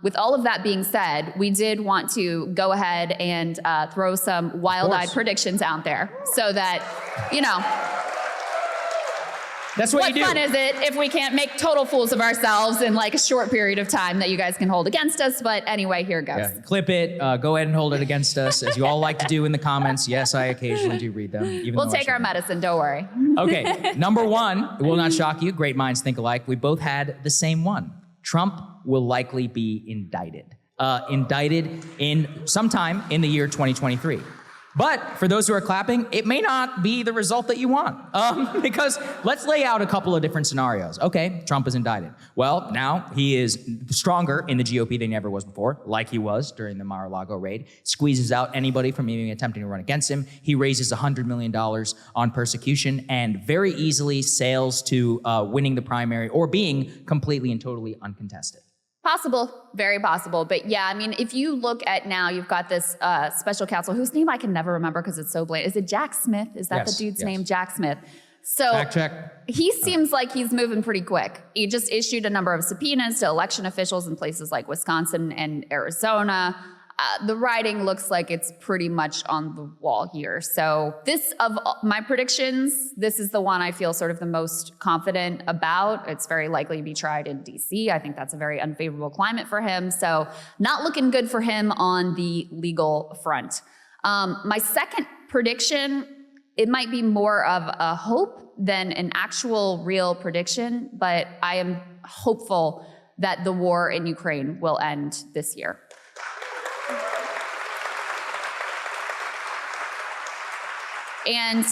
With all of that being said, we did want to go ahead and throw some wild-eyed predictions out there so that, that's what you do. What fun is it if we can't make total fools of ourselves in like a short period of time that you guys can hold against us? But anyway, here it goes. Yeah, clip it. Go ahead and hold it against us, as you all like to do in the comments. Yes, I occasionally do read them. We'll take our medicine, don't worry. Okay, number one, it will not shock you. Great minds think alike. We both had the same one. Trump will likely be indicted. Indicted in sometime in the year 2023. But for those who are clapping, it may not be the result that you want. Because let's lay out a couple of different scenarios. Okay, Trump is indicted. Well, now he is stronger in the GOP than he ever was before, like he was during the Mar-a-Lago raid. Squeezes out anybody from even attempting to run against him. He raises $100 million on persecution and very easily sails to winning the primary or being completely and totally uncontested. Possible, very possible. But yeah, I mean, if you look at now, you've got this special counsel whose name I can never remember because it's so bland. Is it Jack Smith? Is that the dude's name? Jack Smith. So fact check. He seems like he's moving pretty quick. He just issued a number of subpoenas to election officials in places like Wisconsin and Arizona. The writing looks like it's pretty much on the wall here. So this, of my predictions, this is the one I feel sort of the most confident about. It's very likely to be tried in DC. I think that's a very unfavorable climate for him. So not looking good for him on the legal front. My second prediction, it might be more of a hope than an actual real prediction, but I am hopeful that the war in Ukraine will end this year. And,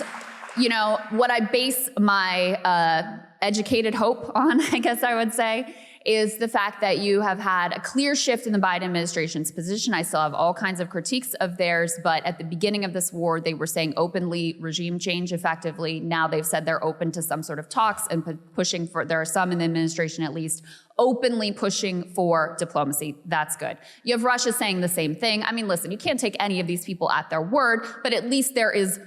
what I base my educated hope on, I guess I would say, is the fact that you have had a clear shift in the Biden administration's position. I still have all kinds of critiques of theirs, but at the beginning of this war, they were saying openly regime change effectively. Now they've said they're open to some sort of talks and pushing for, there are some in the administration at least, openly pushing for diplomacy. That's good. You have Russia saying the same thing. I mean, listen, you can't take any of these people at their word, but at least there is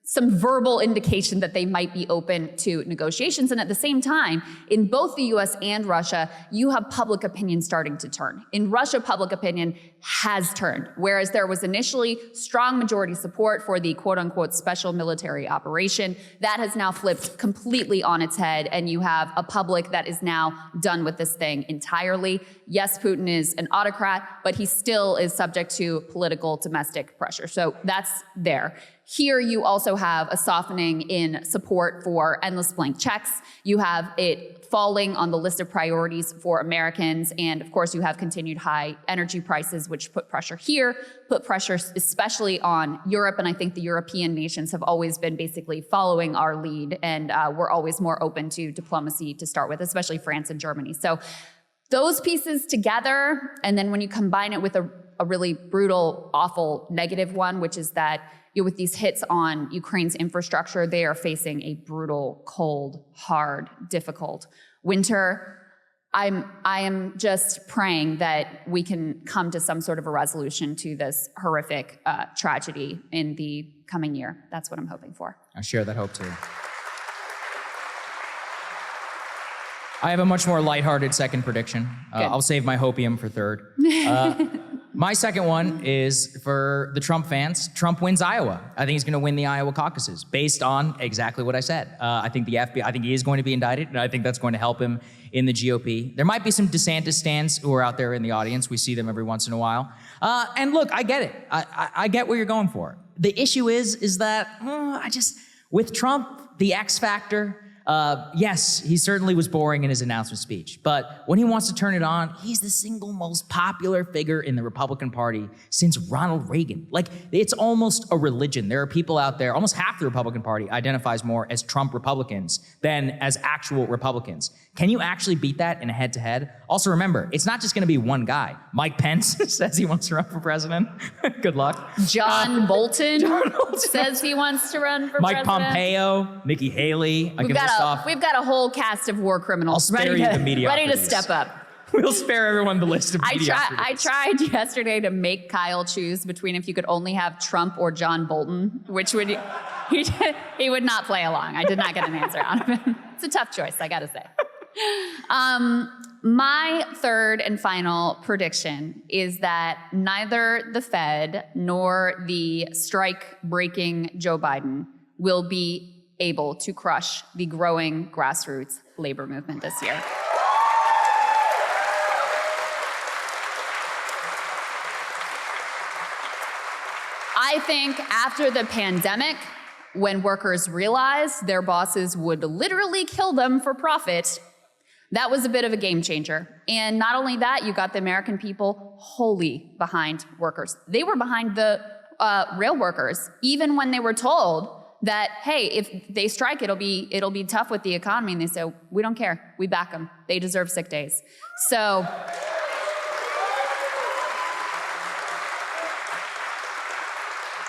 some verbal indication that they might be open to negotiations. And at the same time, in both the US and Russia, you have public opinion starting to turn. In Russia, public opinion has turned, whereas there was initially strong majority support for the quote unquote special military operation. That has now flipped completely on its head, and you have a public that is now done with this thing entirely. Yes, Putin is an autocrat, but he still is subject to political domestic pressure. So that's there. Here you also have a softening in support for endless blank checks. You have it falling on the list of priorities for Americans. And of course, you have continued high energy prices, which put pressure here, put pressure especially on Europe. And I think the European nations have always been basically following our lead. And we're always more open to diplomacy to start with, especially France and Germany. So those pieces together, and then when you combine it with a really brutal, awful, negative one, which is that with these hits on Ukraine's infrastructure, they are facing a brutal, cold, hard, difficult winter. I am just praying that we can come to some sort of a resolution to this horrific tragedy in the coming year. That's what I'm hoping for. I share that hope too. I have a much more lighthearted second prediction. I'll save my hopium for third. My second one is for the Trump fans. Trump wins Iowa. I think he's going to win the Iowa caucuses based on exactly what I said. I think the FBI, I think he is going to be indicted, and I think that's going to help him in the GOP. There might be some DeSantis stands who are out there in the audience. We see them every once in a while. And look, I get it. I get what you're going for. The issue is that with Trump, the X factor, yes, he certainly was boring in his announcement speech, but when he wants to turn it on, he's the single most popular figure in the Republican Party since Ronald Reagan. Like, it's almost a religion. There are people out there, almost half the Republican Party identifies more as Trump Republicans than as actual Republicans. Can you actually beat that in a head-to-head? Also remember, it's not just gonna be one guy. Mike Pence says he wants to run for president. Good luck. John Bolton says he wants to run for Mike president. Pompeo, Nikki Haley. We've got a whole cast of war criminals ready to step up. We'll spare everyone the list of mediocrities. I tried yesterday to make Kyle choose between if you could only have Trump or John Bolton, which would he would not play along. I did not get an answer out of him. It's a tough choice, I gotta say. My third and final prediction is that neither the Fed nor the strike-breaking Joe Biden will be able to crush the growing grassroots labor movement this year. I think after the pandemic, when workers realized their bosses would literally kill them for profit, that was a bit of a game changer. And not only that, you got the American people wholly behind workers. They were behind the rail workers, even when they were told that, hey, if they strike, it'll be tough with the economy. And they said, we don't care. We back them. They deserve sick days. So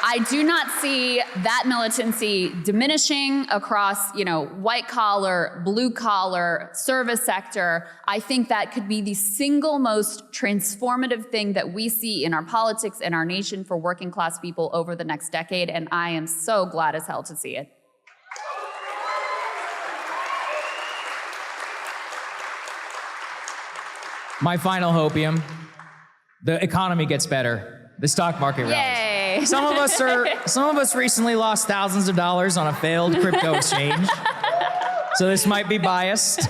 I do not see that militancy diminishing across, white collar, blue collar, service sector. I think that could be the single most transformative thing that we see in our politics and our nation for working class people over the next decade, and I am so glad as hell to see it. My final hopium, the economy gets better. The stock market rallies. Yay. Some of us recently lost thousands of dollars on a failed crypto exchange. So this might be biased.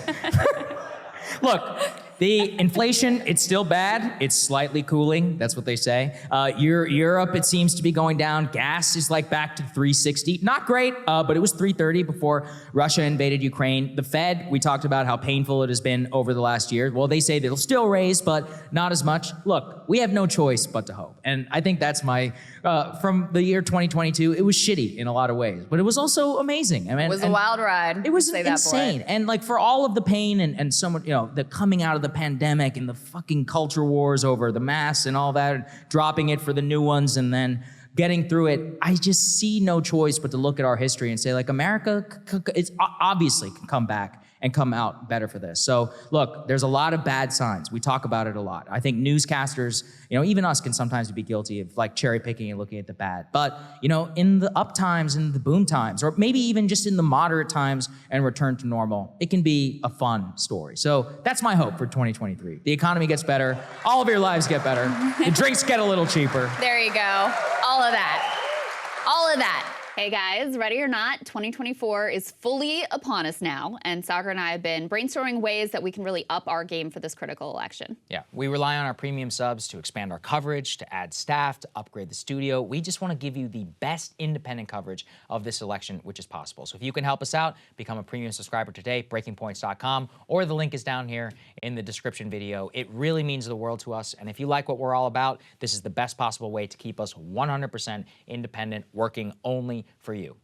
Look, the inflation, it's still bad. It's slightly cooling. That's what they say. Europe, it seems to be going down. Gas is like back to $3.60. Not great, but it was $3.30 before Russia invaded Ukraine. The Fed, we talked about how painful it has been over the last year. Well, they say that it'll still raise, but not as much. Look, we have no choice but to hope. And I think that's my, from the year 2022, it was shitty in a lot of ways, but it was also amazing. I mean, it was a wild ride. It was insane. And like for all of the pain and so much, the coming out of the pandemic and the fucking culture wars over the masks and all that, and dropping it for the new ones and then getting through it, I just see no choice but to look at our history and say, like, America it's obviously can come back and come out better for this. So look, there's a lot of bad signs. We talk about it a lot. I think newscasters, even us can sometimes be guilty of like cherry picking and looking at the bad. But, in the up times, in the boom times, or maybe even just in the moderate times and return to normal, it can be a fun story. So that's my hope for 2023. The economy gets better. All of your lives get better. The drinks get a little cheaper. There you go. All of that. All of that. Hey guys, ready or not, 2024 is fully upon us now, and Saagar and I have been brainstorming ways that we can really up our game for this critical election. Yeah, we rely on our premium subs to expand our coverage, to add staff, to upgrade the studio. We just want to give you the best independent coverage of this election, which is possible. So if you can help us out, become a premium subscriber today, breakingpoints.com, or the link is down here in the description video. It really means the world to us, and if you like what we're all about, this is the best possible way to keep us 100% independent, working only for you.